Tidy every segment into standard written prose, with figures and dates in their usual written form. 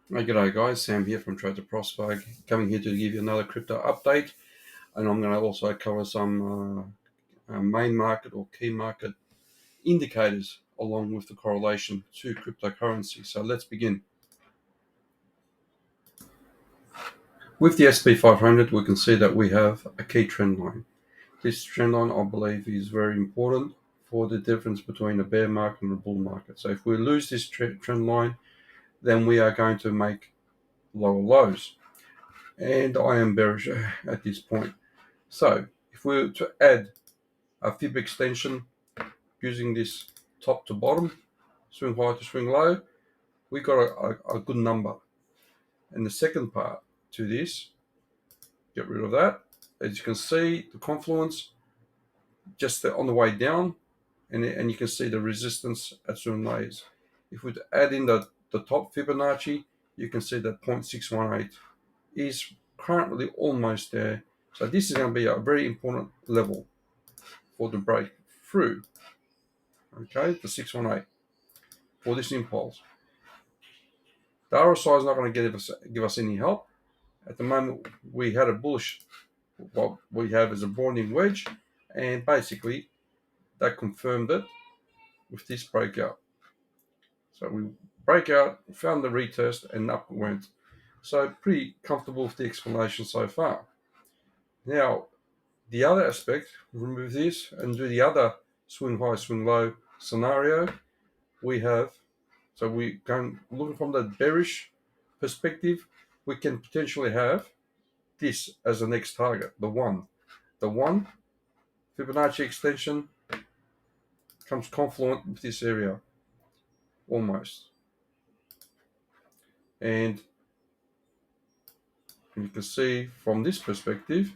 Hey, g'day guys, Sam here from Trade to Prosper, coming here to give you another crypto update, and I'm going to also cover some main market or key market indicators along with the correlation to cryptocurrency. So let's begin. With the SP500, we can see that we have a key trend line. This trend line, I believe, is very important for the difference between a bear market and a bull market. So if we lose this trend line, then we are going to make lower lows. And I am bearish at this point. So if we were to add a fib extension using this top to bottom, swing high to swing low, we got a good number. And the second part to this, get rid of that. As you can see, the confluence just on the way down, and you can see the resistance at certain layers. If we add in the top Fibonacci, you can see that 0.618 is currently almost there. So this is going to be a very important level for the break through, okay, the 618 for this impulse. The RSI is not going to give us any help. At the moment, we had a bullish, what we have is a broadening wedge, and basically that confirmed it with this breakout. So we break out, found the retest, and up it went. So pretty comfortable with the explanation so far. Now, the other aspect, remove this and do the other swing high, swing low scenario. We have, so we can looking from that bearish perspective, we can potentially have this as the next target, the one. The one Fibonacci extension comes confluent with this area, almost. And you can see from this perspective,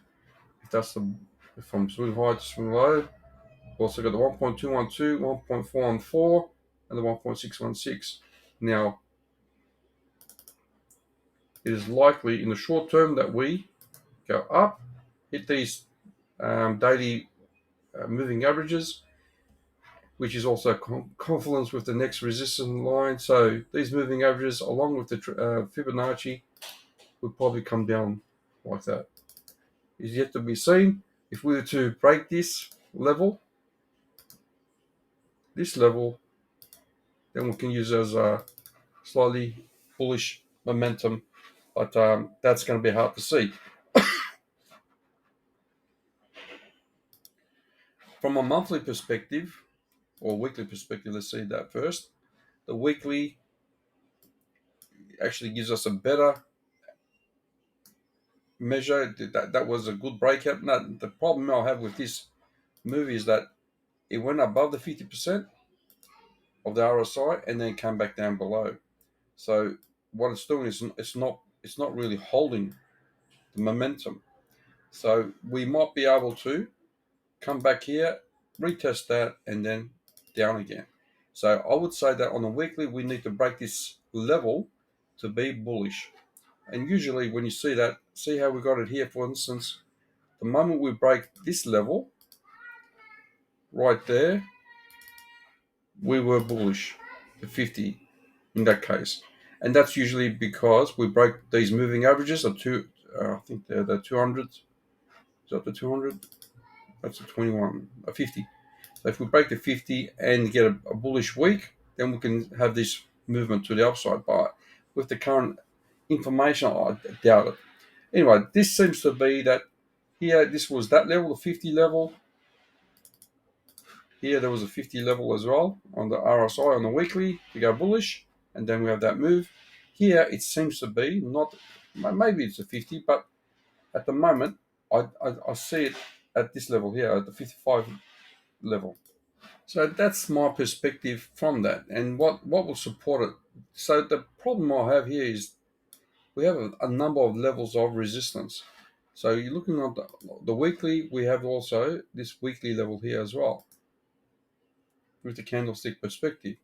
if that's the from swing high to swing low, we've also got the 1.212, 1.414, and the 1.616. Now, it is likely in the short term that we go up, hit these daily moving averages, which is also confluence with the next resistance line. So these moving averages, along with the Fibonacci, would probably come down like that. Is yet to be seen. If we were to break this level, then we can use as a slightly bullish momentum, but that's going to be hard to see. From a monthly perspective, or weekly perspective, let's see that first. The weekly actually gives us a better measure. That was a good breakout. Now, the problem I have with this movie is that it went above the 50% of the RSI and then came back down below. So what it's doing is it's not really holding the momentum. So we might be able to come back here, retest that, and then down again. So I would say that on a weekly, we need to break this level to be bullish. And usually when you see that, see how we got it here, for instance, the moment we break this level right there, we were bullish, the 50 in that case. And that's usually because we break these moving averages of I think they're the 200. Is that the 200? That's a 21, a 50. So if we break the 50 and get a bullish week, then we can have this movement to the upside. But with the current information, I doubt it. Anyway, this seems to be that here, this was that level, the 50 level. Here, there was a 50 level as well on the RSI on the weekly to go bullish. And then we have that move. Here, it seems to be not, maybe it's a 50, but at the moment, I see it at this level here, at the 55 level. So that's my perspective from that, and what will support it. So the problem I have here is we have a number of levels of resistance. So you're looking at the weekly, we have also this weekly level here as well with the candlestick perspective.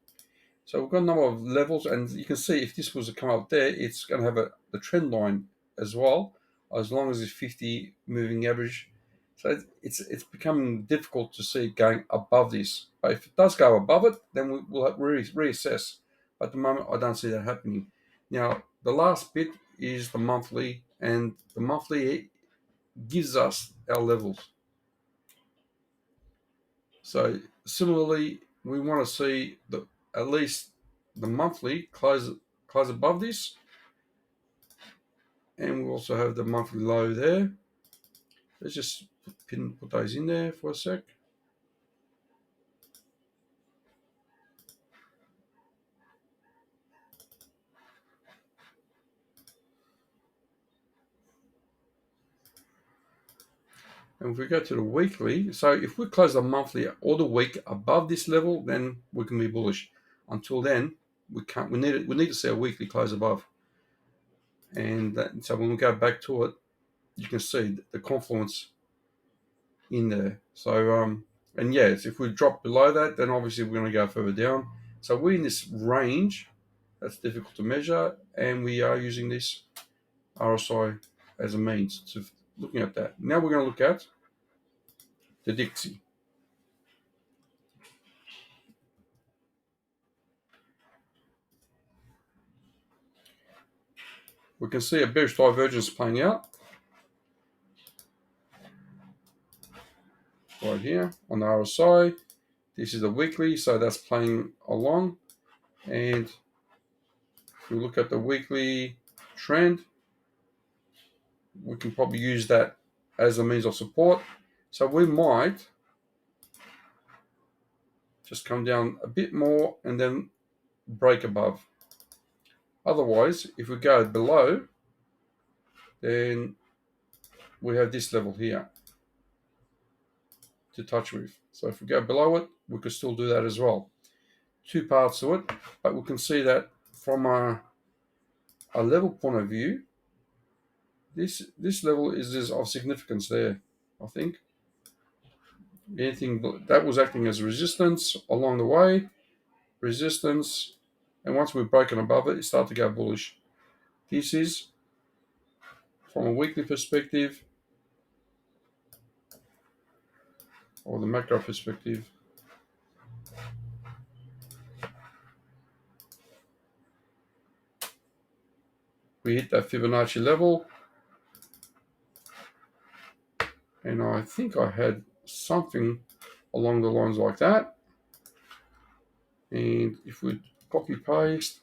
So we've got a number of levels, and you can see if this was to come up there, it's going to have the trend line as well, as long as it's 50 moving average. So it's becoming difficult to see it going above this. But if it does go above it, then we'll reassess. But at the moment, I don't see that happening. Now, the last bit is the monthly, and the monthly gives us our levels. So similarly, we want to see at least the monthly close above this, and we also have the monthly low there. Let's just put those in there for a sec. And if we go to the weekly, so if we close the monthly or the week above this level, then we can be bullish. Until then, we can't. We need to see a weekly close above. And so when we go back to it, you can see the confluence in there. So and yes, if we drop below that, then obviously we're going to go further down. So we're in this range. That's difficult to measure, and we are using this RSI as a means to looking at that. Now we're going to look at the DXY. We can see a bearish divergence playing out right here on the RSI. This is the weekly, so that's playing along. And if we look at the weekly trend, we can probably use that as a means of support. So we might just come down a bit more and then break above. Otherwise, if we go below, then we have this level here to touch with. So if we go below it, we could still do that as well. Two parts to it, but we can see that from a level point of view, this level is of significance there. I think anything that was acting as resistance along the way, resistance, and once we've broken above it, it starts to go bullish. This is from a weekly perspective or the macro perspective. We hit that Fibonacci level, and I think I had something along the lines like that. And if we copy paste,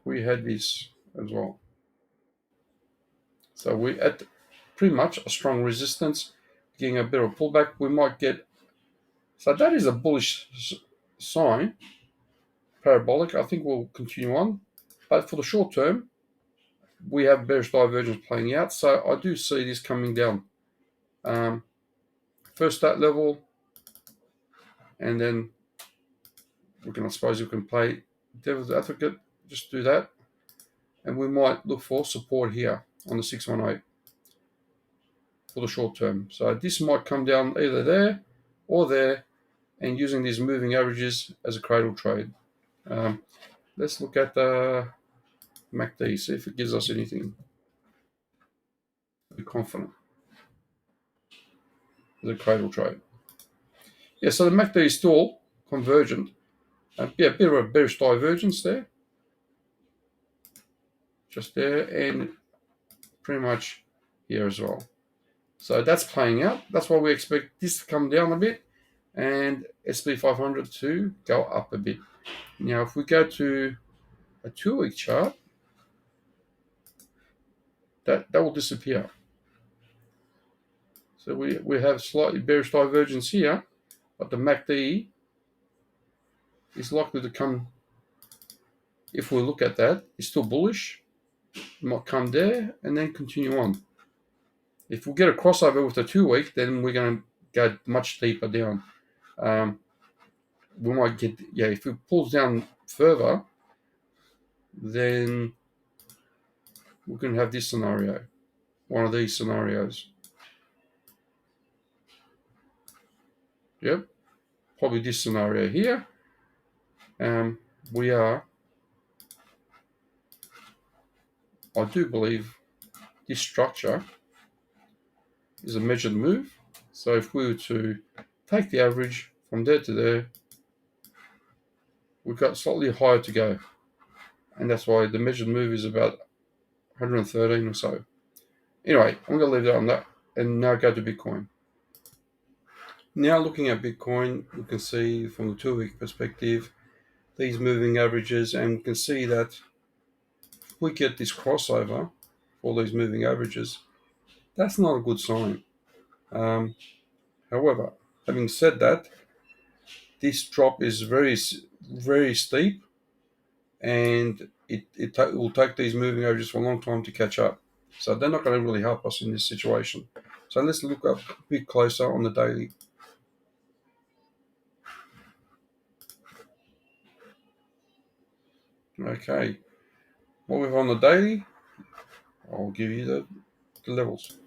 we had this as well. So we at pretty much a strong resistance, getting a bit of pullback. We might get, so that is a bullish sign, parabolic. I think we'll continue on, but for the short term, we have bearish divergence playing out. So I do see this coming down. First that level, and then I suppose we can play devil's advocate, just do that, and we might look for support here on the 618 for the short term. So this might come down either there or there, and using these moving averages as a cradle trade. Let's look at the MACD, see if it gives us anything. Be confident as a cradle trade. Yeah, so the MACD is still convergent. Yeah, a bit of a bearish divergence there. Just there, and pretty much here as well. So that's playing out. That's why we expect this to come down a bit and SP500 to go up a bit. Now, if we go to a 2-week chart, that will disappear. So we have slightly bearish divergence here, but the MACD is likely to come, if we look at that, it's still bullish. It might come there and then continue on. If we get a crossover with the 2-week, then we're going to go much deeper down. We might get, if it pulls down further, then we can have this scenario, one of these scenarios. Yep, probably this scenario here. I do believe this structure is a measured move. So if we were to take the average from there to there, we've got slightly higher to go, and that's why the measured move is about 113 or so. Anyway, I'm going to leave that on that, and now go to Bitcoin. Now looking at Bitcoin, we can see from the 2-week perspective these moving averages, and we can see that if we get this crossover for these moving averages, that's not a good sign. However, having said that, this drop is very, very steep, and it will take these moving averages for a long time to catch up. So they're not going to really help us in this situation. So let's look up a bit closer on the daily. Okay, what we have on the daily, I'll give you the levels.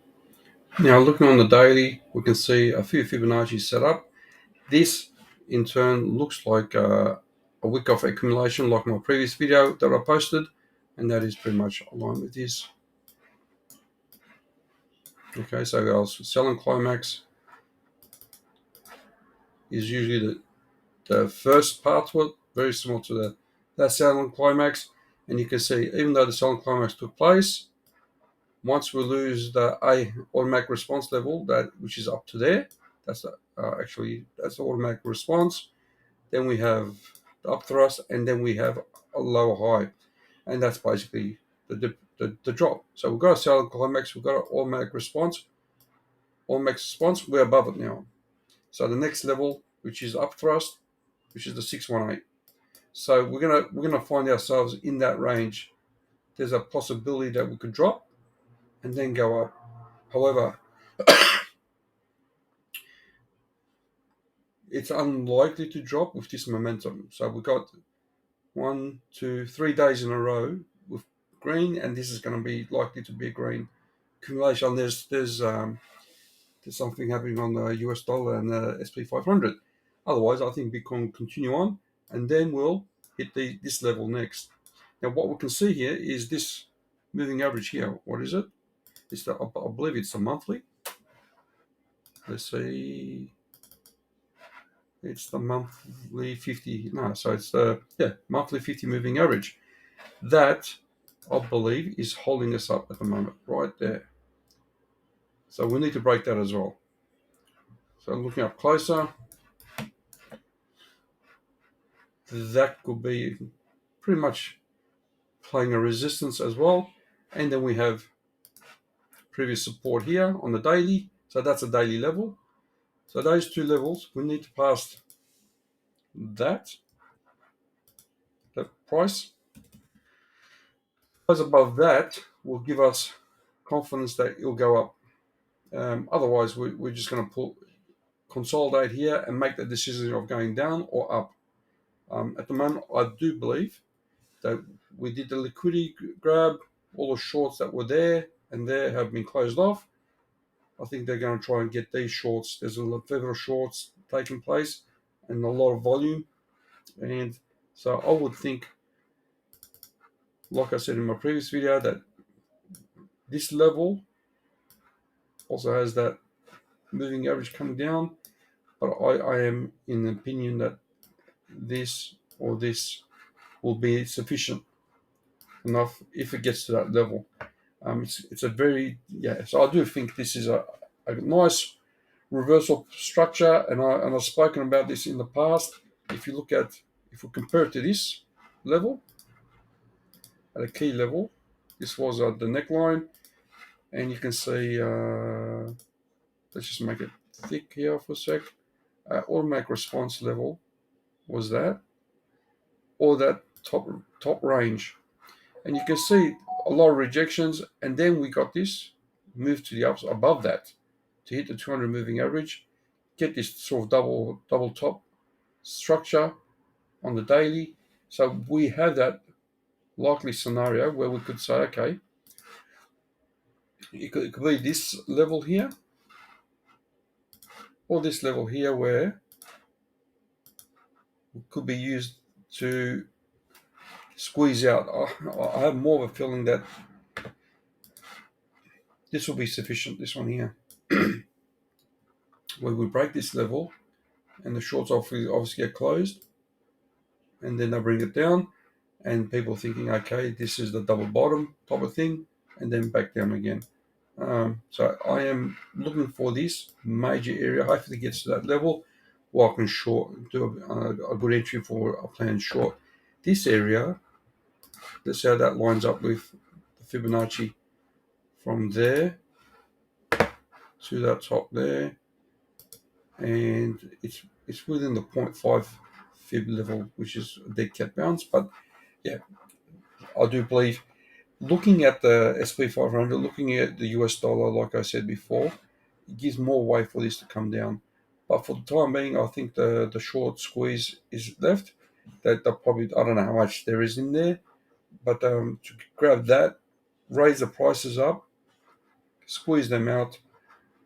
Now looking on the daily, we can see a few Fibonacci set up. This in turn looks like a wick of accumulation like my previous video that I posted, and that is pretty much aligned with this. Okay, so our selling climax is usually the first part to it, very similar to that selling climax. And you can see, even though the selling climax took place, once we lose the automatic response level, which is up to there, that's that's the automatic response. Then we have the up thrust, and then we have a lower high, and that's basically the drop. So we've got a selling climax, we've got an automatic response. Automatic response, we're above it now. So the next level, which is up thrust, which is the 618. So we're gonna find ourselves in that range. There's a possibility that we could drop and then go up. However, it's unlikely to drop with this momentum. So we got 1, 2, 3 days in a row with green, and this is going to be likely to be a green accumulation. There's something happening on the US dollar and the SP500. Otherwise, I think Bitcoin will continue on, and then we'll hit this level next. Now, what we can see here is this moving average here. What is it? I believe it's a monthly. Let's see. It's the monthly 50. No, so it's the monthly 50 moving average. That, I believe, is holding us up at the moment, right there. So we need to break that as well. So looking up closer, that could be pretty much playing a resistance as well. And then we have previous support here on the daily. So that's a daily level. So those two levels, we need to pass that price. Those above that will give us confidence that it'll go up. Otherwise, we're just going to consolidate here and make the decision of going down or up. At the moment, I do believe that we did the liquidity grab, all the shorts that were there and there have been closed off. I think they're going to try and get these shorts. There's a lot of shorts taking place and a lot of volume. And so I would think, like I said in my previous video, that this level also has that moving average coming down. But I am in the opinion that this or this will be sufficient enough if it gets to that level. It's a very, so I do think this is a nice reversal structure, and I've spoken about this in the past. If we compare it to this level, at a key level, this was the neckline, and you can see, let's just make it thick here for a sec. Automatic response level was that, or that top range, and you can see a lot of rejections, and then we got this move to the ups above that to hit the 200 moving average, get this sort of double top structure on the daily. So we have that likely scenario where we could say, okay, it could be this level here or this level here, where it could be used to squeeze out. I have more of a feeling that this will be sufficient, this one here, where we break this level and the shorts obviously get closed, and then they bring it down, and people thinking, okay, this is the double bottom type of thing, and then back down again. So I am looking for this major area. Hopefully it gets to that level where I can do a good entry for a planned short. This area, let's see how that lines up with the Fibonacci from there to that top there, and it's within the zero point 0.5 fib level, which is a dead cat bounce. But yeah, I do believe, looking at the SP500, looking at the US dollar, like I said before, it gives more way for this to come down. But for the time being, I think the short squeeze is left. That probably, I don't know how much there is in there, but to grab that, raise the prices up, squeeze them out,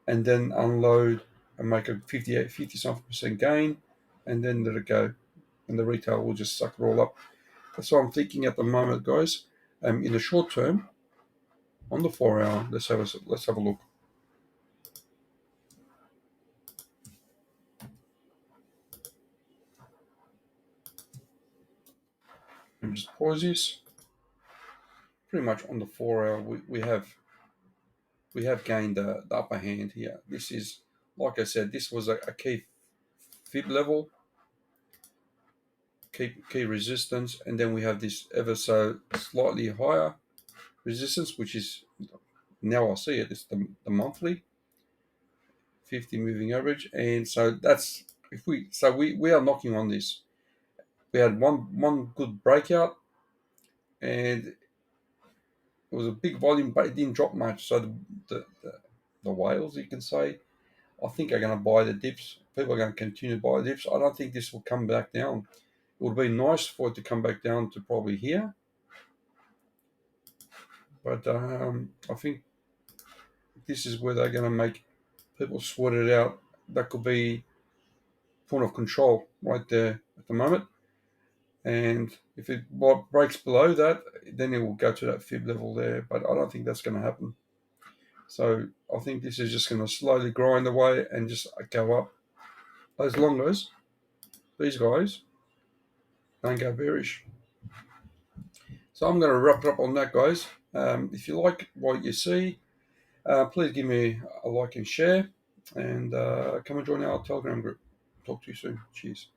and then unload and make a 50 something percent gain, and then let it go. And the retail will just suck it all up. That's what I'm thinking at the moment, guys. In the short term, on the 4 hour, let's have a look. Let me just pause this. Pretty much on the 4 hour, we have gained the upper hand here. This is, like I said, this was a key fib level, key resistance, and then we have this ever so slightly higher resistance, which is, now I see it, it's the monthly 50 moving average. And so that's, if we are knocking on this. We had one good breakout, and it was a big volume, but it didn't drop much. So the whales, you can say, I think are going to buy the dips. People are going to continue to buy the dips. I don't think this will come back down. It would be nice for it to come back down to probably here, but I think this is where they're going to make people sweat it out. That could be point of control right there at the moment. And if it breaks below that, then it will go to that fib level there. But I don't think that's going to happen. So I think this is just going to slowly grind away and just go up, as long as these guys don't go bearish. So I'm going to wrap it up on that, guys. If you like what you see, please give me a like and share, and come and join our Telegram group. Talk to you soon. Cheers.